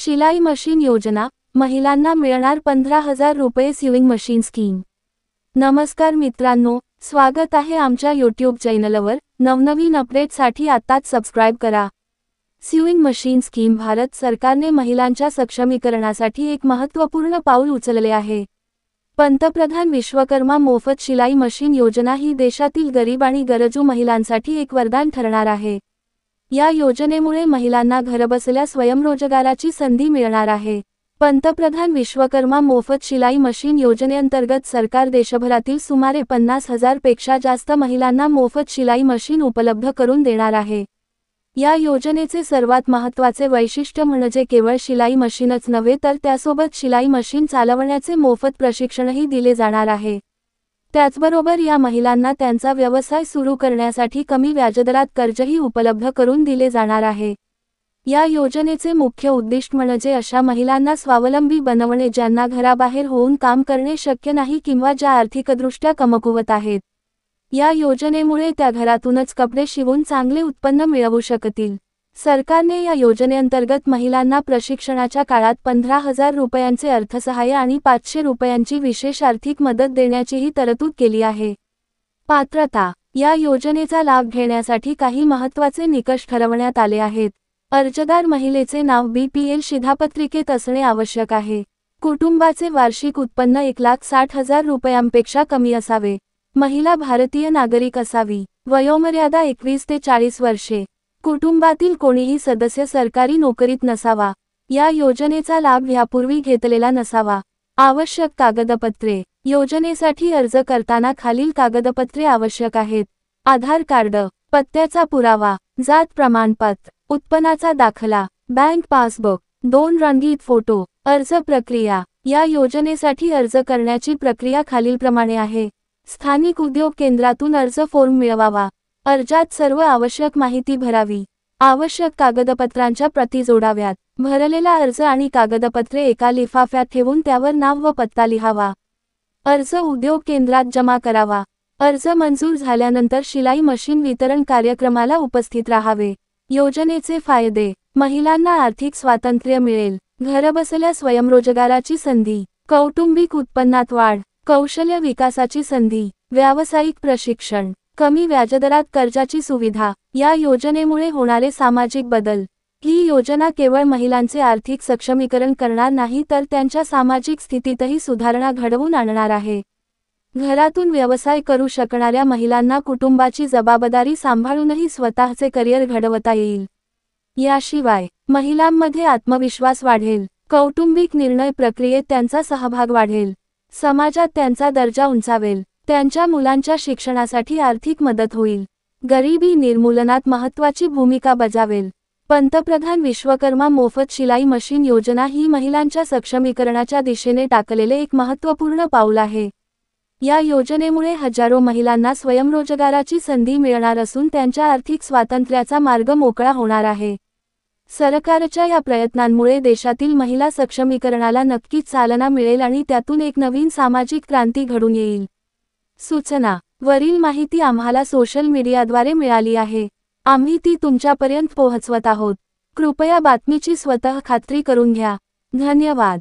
शिलाई मशीन योजना, महिलांना मिळणार 15,000 रुपये सिविंग मशीन स्कीम। नमस्कार मित्रांनो, स्वागत आहे आमच्या यूट्यूब चॅनलवर। नवनवीन अपडेट्ससाठी आत्ताच सबस्क्राइब करा। सिविंग मशीन स्कीम भारत सरकारने महिलांच्या सक्षमीकरणासाठी एक महत्त्वपूर्ण पाऊल उचलले आहे। पंतप्रधान विश्वकर्मा मोफत शिलाई मशीन योजना ही देशातील गरीब आणि गरजू महिलांसाठी एक वरदान ठरणार आहे। या योजनेमुळे महिलांना घरबसल्या स्वयंरोजगाराची संधी मिळणार आहे। पंतप्रधान विश्वकर्मा मोफत शिलाई मशीन योजनेअंतर्गत सरकार देशभरातील सुमारे 50,000 पेक्षा जास्त महिलांना मोफत शिलाई मशीन उपलब्ध करून देणार आहे। या योजनेचे सर्वात महत्त्वाचे वैशिष्ट्य म्हणजे केवळ शिलाई मशीनच नव्हे तर त्यासोबत शिलाई मशीन चालवण्याचे मोफत प्रशिक्षणही दिले जाणार आहे। त्याचबरोबर या महिलांना त्यांचा व्यवसाय सुरू करण्यासाठी कमी व्याजदरात कर्जही उपलब्ध करून दिले जाणार आहे। या योजनेचे मुख्य उद्दिष्ट म्हणजे अशा महिलांना स्वावलंबी बनवणे ज्यांना घराबाहेर होऊन काम करणे शक्य नाही किंवा ज्या आर्थिकदृष्ट्या कमकुवत आहेत। या योजनेमुळे त्या घरातूनच कपडे शिवून चांगले उत्पन्न मिळवू शकतील। सरकारने या योजनेअंतर्गत महिलांना प्रशिक्षणाच्या काळात 15,000 रुपयांचे अर्थसहाय्य आणि 500 रुपयांची विशेष आर्थिक मदत देण्याचीही तरतूद केली आहे। पात्रता: या योजनेचा लाभ घेण्यासाठी काही महत्त्वाचे निकष ठरवण्यात आले आहेत। अर्जदार महिलेचे नाव BPL शिधापत्रिकेत असणे आवश्यक आहे। कुटुंबाचे वार्षिक उत्पन्न 1,60,000 रुपयांपेक्षा कमी असावे। महिला भारतीय नागरिक असावी। वयोमर्यादा 21 ते 40 वर्षे। कुटुंबातील कोणीही सदस्य सरकारी नोकरीत नसावा। या योजनेचा लाभ यापूर्वी घेतलेला नसावा। आवश्यक कागदपत्रे: योजनेसाठी अर्ज करताना खालील कागदपत्रे आवश्यक आहेत: आधार कार्ड, पत्त्याचा पुरावा, जात प्रमाणपत्र, उत्पन्नाचा दाखला, बँक पासबुक, 2 रंगीत फोटो। अर्ज प्रक्रिया: या योजनेसाठी अर्ज करण्याची प्रक्रिया खालीलप्रमाणे आहे। स्थानिक उद्योग केंद्रातून अर्ज फॉर्म मिळवावा। अर्जात सर्व आवश्यक माहिती भरावी। आवश्यक कागदपत्रांच्या प्रती जोडाव्यात। भरलेला अर्ज आणि कागदपत्रे एका लिफाफ्यात ठेवून त्यावर नाव व पत्ता लिहावा। अर्ज उद्योग केंद्रात जमा करावा। अर्ज मंजूर झाल्यानंतर शिलाई मशीन वितरण कार्यक्रमाला उपस्थित राहावे। योजनेचे फायदे: महिलांना आर्थिक स्वातंत्र्य मिळेल, घरबसल्या स्वयंरोजगाराची संधी, कौटुंबिक उत्पन्नात वाढ, कौशल्य विकासाची संधी, व्यावसायिक प्रशिक्षण, कमी व्याजदरात कर्जाची सुविधा। या योजनेमुळे होणारे सामाजिक बदल: ही योजना केवळ महिलांचे आर्थिक सक्षमीकरण करणार नाही तर त्यांच्या सामाजिक स्थितीतही सुधारणा घडवून आणणार आहे। घरातून व्यवसाय करू शकणाऱ्या महिलांना कुटुंबाची जबाबदारी सांभाळूनही स्वतःचे करिअर घडवता येईल। याशिवाय महिलांमध्ये आत्मविश्वास वाढेल, कौटुंबिक निर्णय प्रक्रियेत त्यांचा सहभाग वाढेल, समाजात त्यांचा दर्जा उंचावेल, त्यांच्या मुलांच्या शिक्षणासाठी आर्थिक मदत होईल, गरिबी निर्मूलनात महत्त्वाची भूमिका बजावेल। पंतप्रधान विश्वकर्मा मोफत शिलाई मशीन योजना ही महिलांच्या सक्षमीकरणाच्या दिशेने टाकलेले एक महत्त्वपूर्ण पाऊल आहे। या योजनेमुळे हजारो महिलांना स्वयंरोजगाराची संधी मिळणार असून त्यांच्या आर्थिक स्वातंत्र्याचा मार्ग मोकळा होणार आहे। सरकारच्या या प्रयत्नांमुळे देशातील महिला सक्षमीकरणाला नक्कीच चालना मिळेल आणि त्यातून एक नवीन सामाजिक क्रांती घडून येईल। सूचना: वरील माहिती आम्हाला सोशल मीडियाद्वारे मिळाली आहे। आम्ही ती तुमच्यापर्यंत पोहोचवत आहोत। कृपया बातमीची स्वतः खात्री करून घ्या। धन्यवाद।